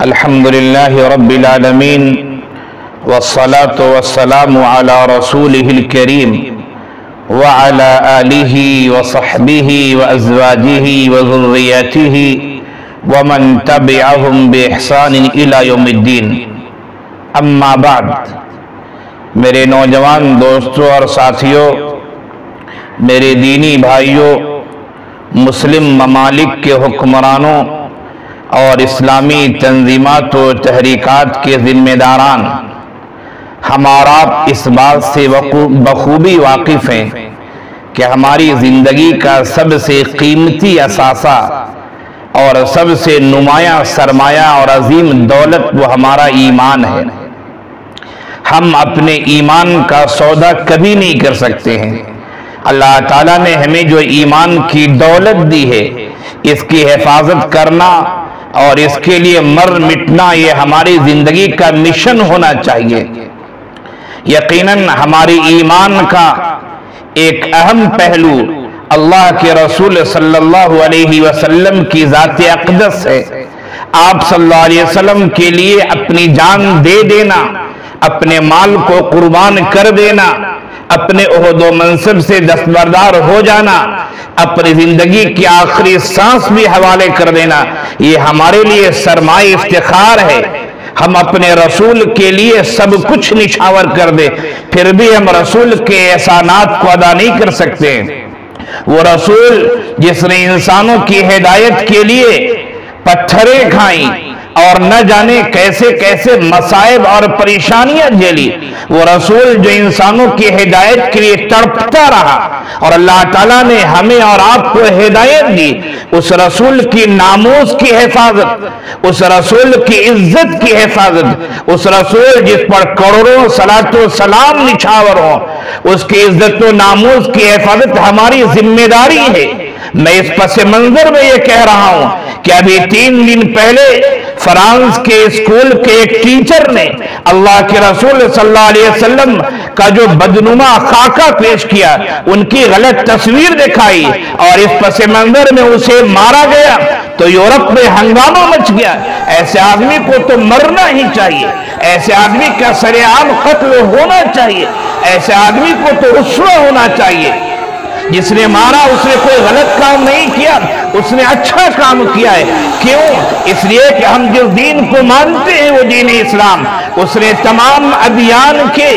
الحمدللہ رب العالمین والصلاة والسلام علی رسولہ الکریم وعلی آلہ وصحبہ وازواجہ وذریاتہ ومن تبعہم بإحسان الی یوم الدین. اما بعد، میرے نوجوان دوستوں اور ساتھیوں، میرے دینی بھائیوں، مسلم ممالک کے حکمرانوں اور اسلامی تنظیمات و تحریکات کے ذمہ داران، ہم اور آپ اس بات سے بخوبی واقف ہیں کہ ہماری زندگی کا سب سے قیمتی اثاثہ اور سب سے نمایاں سرمایہ اور عظیم دولت وہ ہمارا ایمان ہے. ہم اپنے ایمان کا سودا کبھی نہیں کر سکتے ہیں. اللہ تعالیٰ نے ہمیں جو ایمان کی دولت دی ہے، اس کی حفاظت کرنا اور اس کے لیے مر مٹنا یہ ہماری زندگی کا مشن ہونا چاہیے. یقیناً ہماری ایمان کا ایک اہم پہلو اللہ کے رسول صلی اللہ علیہ وسلم کی ذات اقدس ہے. آپ صلی اللہ علیہ وسلم کے لیے اپنی جان دے دینا، اپنے مال کو قربان کر دینا، اپنے عہد و منصب سے دستبردار ہو جانا، اپنی زندگی کی آخری سانس بھی حوالے کر دینا، یہ ہمارے لیے سرمایہ افتخار ہے. ہم اپنے رسول کے لیے سب کچھ نچھاور کر دیں، پھر بھی ہم رسول کے احسانات کو ادا نہیں کر سکتے. وہ رسول جس نے انسانوں کی ہدایت کے لیے پتھریں کھائیں اور نہ جانے کیسے کیسے مصائب اور پریشانیاں جھیلی، وہ رسول جو انسانوں کی ہدایت کے لیے تڑپتا رہا اور اللہ تعالیٰ نے ہمیں اور آپ کو ہدایت دی، اس رسول کی ناموس کی حفاظت، اس رسول کی عزت کی حفاظت، اس رسول جس پر کروڑوں صلاۃ و سلام نچھاور ہوں، اس کی عزت و ناموس کی حفاظت ہماری ذمہ داری ہے. میں اس پس منظر میں یہ کہہ رہا ہوں کہ ابھی 3 دن پہلے فرانس کے اسکول کے ایک ٹیچر نے اللہ کے رسول صلی اللہ علیہ وسلم کا جو بدنما خاکہ پیش کیا، ان کی غلط تصویر دکھائی اور اس پس منظر میں اسے مارا گیا تو یورپ میں ہنگامہ مچ گیا. ایسے آدمی کو تو مرنا ہی چاہیے، ایسے آدمی کا سر عام قتل ہونا چاہیے، ایسے آدمی کو تو رسوا ہونا چاہیے. جس نے مارا اس نے کوئی غلط کام نہیں کیا، اس نے اچھا کام کیا ہے. کیوں؟ اس لیے کہ ہم جس دین کو مانتے ہیں وہ دین اسلام، اس نے تمام ادیان کے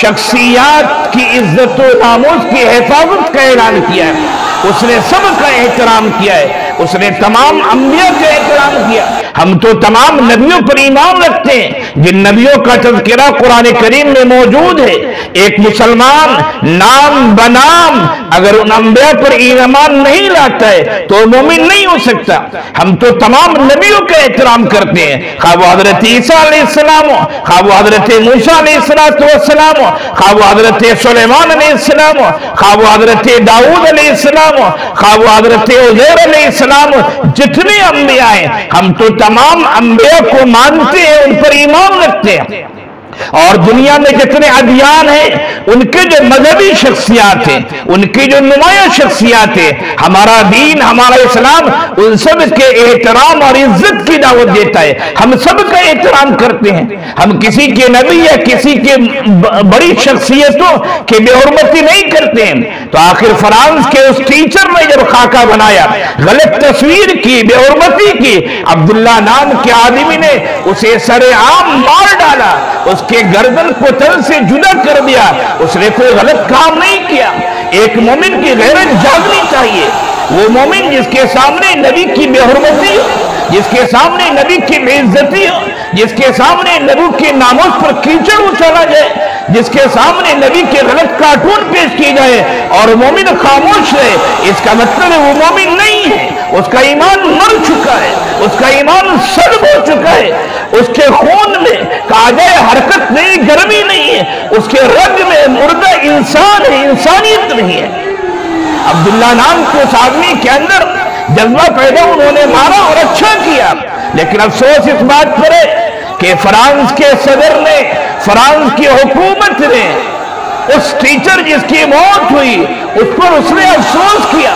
شخصیات کی عزت و ناموس کی حفاظت کا اعلان کیا ہے. اس نے سب کا احترام کیا ہے، اس نے تمام انبیاء کا احترام کیا. ہم تو تمام نبیوں پر ایمان رکھتے ہیں جن نبیوں کا تذکرہ قرآن کریم میں موجود ہے. ایک مسلمان نام بنام اگر ان انبیاء پر ایمان نہیں لاتا ہے تو مومن نہیں ہو سکتا. ہم تو تمام نبیوں کا احترام کرتے ہیں، خواہ وہ حضرت عیسیٰ علیہ السلام ہو، خواہ وہ حضرت موسیٰ علیہ السلام ہو، خواہ وہ حضرت سلیمان علیہ السلام ہو، خواہ وہ حضرت داؤد علیہ السلام ہو، خواہ وہ حضرت عزیر علیہ السلام ہو. جتنے انبیاء ہیں ہم تو تمام انبیاء کو مانتے ہیں، ان پر ایمان رکھتے ہیں. اور دنیا میں جتنے ادیان ہیں ان کے جو مذہبی شخصیات ہیں، ان کی جو نمایاں شخصیات ہیں، ہمارا دین، ہمارا اسلام ان سب کے احترام اور عزت کی دعوت دیتا ہے. ہم سب کا احترام کرتے ہیں. ہم کسی کے نبی یا کسی کے بڑی شخصیتوں کی بے حرمتی نہیں کرتے ہیں. تو آخر فرانس کے اس ٹیچر نے جب خاکہ بنایا، غلط تصویر کی، بے حرمتی کی، عبداللہ نام کے آدمی نے اسے سر عام مار ڈالا، اس کے گردن کو تن سے جدا کر دیا. اس نے کوئی غلط کام نہیں کیا. ایک مومن کی غیرت جاگنی چاہیے. وہ مومن جس کے سامنے نبی کی بے حرمتی ہو، جس کے سامنے نبی کی بے عزتی ہو، جس کے سامنے نبی کے ناموس پر کیچڑ اچھالا جائے، جس کے سامنے نبی کے غلط کارٹون پیش کی جائے اور مومن خاموش ہے، اس کا مطلب ہے وہ مومن نہیں ہے. اس کا ایمان مر چکا ہے، اس کا ایمان سلب ہو چکا ہے. اس کے خون میں کاجے حرکت نہیں، گرمی نہیں ہے. اس کے رگ میں مردہ انسان ہے، انسانیت نہیں ہے. عبداللہ نام کے اس آدمی کے اندر جذبہ پیدا، انہوں نے مارا اور اچھا کیا. لیکن افسوس اس بات پر ہے کہ فرانس کے صدر نے، فرانس کی حکومت نے اس ٹیچر جس کی موت ہوئی اس پر اس نے افسوس کیا.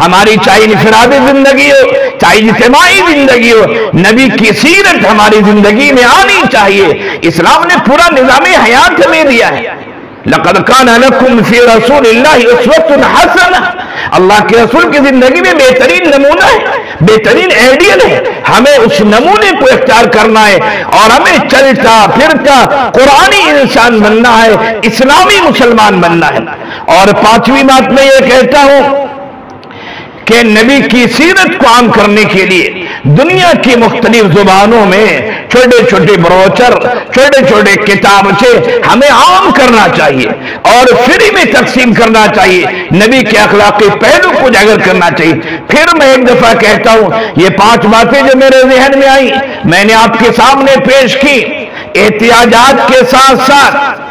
ہماری چاہے انفرادی زندگی ہو چاہے اجتماعی زندگی ہو، نبی کی سیرت ہماری زندگی میں آنی چاہیے۔ اسلام نے پورا نظام حیات ہمیں دیا ہے۔ لَقَدْ كَانَ لَكُمْ فِي رَسُولِ اللَّهِ أُسْوَةٌ حَسَنَةٌ، اللہ کے رسول کی زندگی میں بہترین نمونہ ہے، بہترین آئیڈیل ہے۔ ہمیں اس نمونے کو اختیار کرنا ہے اور ہمیں چلتا پھرتا قرآنی انسان بننا ہے، اسلامی مسلمان بننا ہے۔ اور پانچویں بات میں یہ کہتا ہوں کہ نبی کی سیرت کو عام کرنے کے لیے دنیا کی مختلف زبانوں میں چھوٹے چھوٹے بروچر، چھوٹے چھوٹے کتابچے ہمیں عام کرنا چاہیے اور فری میں تقسیم کرنا چاہیے، نبی کے اخلاقی پہلو کو اجاگر کرنا چاہیے۔ پھر میں ایک دفعہ کہتا ہوں، یہ 5 باتیں جو میرے ذہن میں آئیں میں نے آپ کے سامنے پیش کی، احتیاجات کے ساتھ ساتھ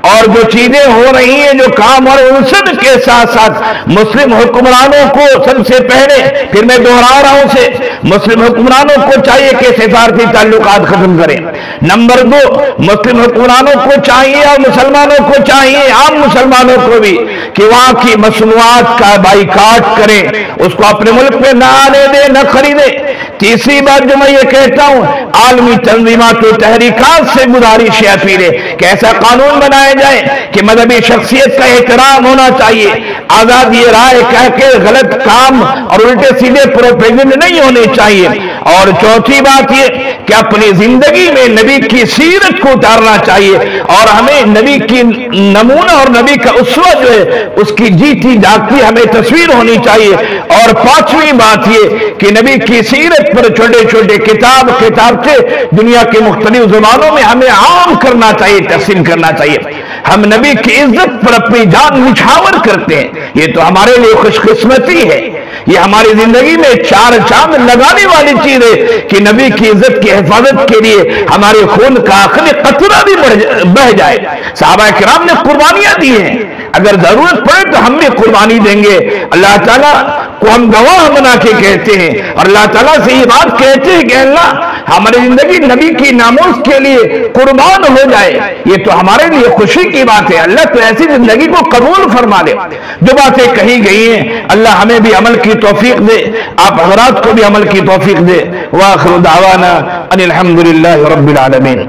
اور جو چیزیں ہو رہی ہیں، جو کام اور ان سب کے ساتھ ساتھ مسلم حکمرانوں کو سب سے پہلے، پھر میں دہرا رہا ہوں سے مسلم حکمرانوں کو چاہیے کہ سفارتی تعلقات ختم کریں۔ نمبر 2، مسلم حکمرانوں کو چاہیے اور مسلمانوں کو چاہیے، عام مسلمانوں کو بھی، کہ وہاں کی مصنوعات کا بائیکاٹ کریں، اس کو اپنے ملک میں نہ آنے دیں، نہ خریدیں۔ تیسری بات جو میں یہ کہتا ہوں، عالمی تنظیمات و تحریکات سے گزارش ہے، اپیل ہے کہ ایسا قانون بنایا جائے کہ مذہبی شخصیت کا احترام ہونا چاہیے، آزادی رائے کہہ کے غلط کام اور الٹے سیدھے پروپیگنڈ نہیں ہونے چاہیے۔ اور چوتھی بات یہ کہ اپنی زندگی میں نبی کی سیرت کو اتارنا چاہیے اور ہمیں نبی کی نمونہ اور نبی کا اسوہ جو ہے اس کی جیتی جاگتی ہمیں تصویر ہونی چاہیے۔ اور پانچویں بات یہ کہ نبی کی سیرت پر چھوٹے چھوٹے کتابچے دنیا کے مختلف زبانوں میں ہمیں عام کرنا چاہیے، تقسیم کرنا چاہیے۔ ہم نبی کی عزت پر اپنی جان نچھاور کرتے ہیں، یہ تو ہمارے لیے خوش قسمتی ہے، یہ ہماری زندگی میں 4 چاند لگانے والی چیز ہے کہ نبی کی عزت کی حفاظت کے لیے ہمارے خون کا آخری قطرہ بھی بہہ جائے۔ صحابہ کرام نے قربانیاں دی ہیں، اگر ضرورت پڑے تو ہم بھی قربانی دیں گے۔ اللہ تعالیٰ کو ہم گواہ بنا کے کہتے ہیں اور اللہ تعالیٰ سے یہ بات کہتے ہیں کہ اللہ ہماری زندگی نبی کی ناموس کے لیے قربان ہو جائے، یہ تو ہمارے لیے خوشی کی بات ہے۔ اللہ تو ایسی زندگی کو قبول فرما لے۔ جو باتیں کہی گئی ہیں اللہ ہمیں بھی عمل کی توفیق دے، آپ حضرات کو بھی عمل کی توفیق دے۔ وآخر دعوانا ان الحمدللہ رب العالمین۔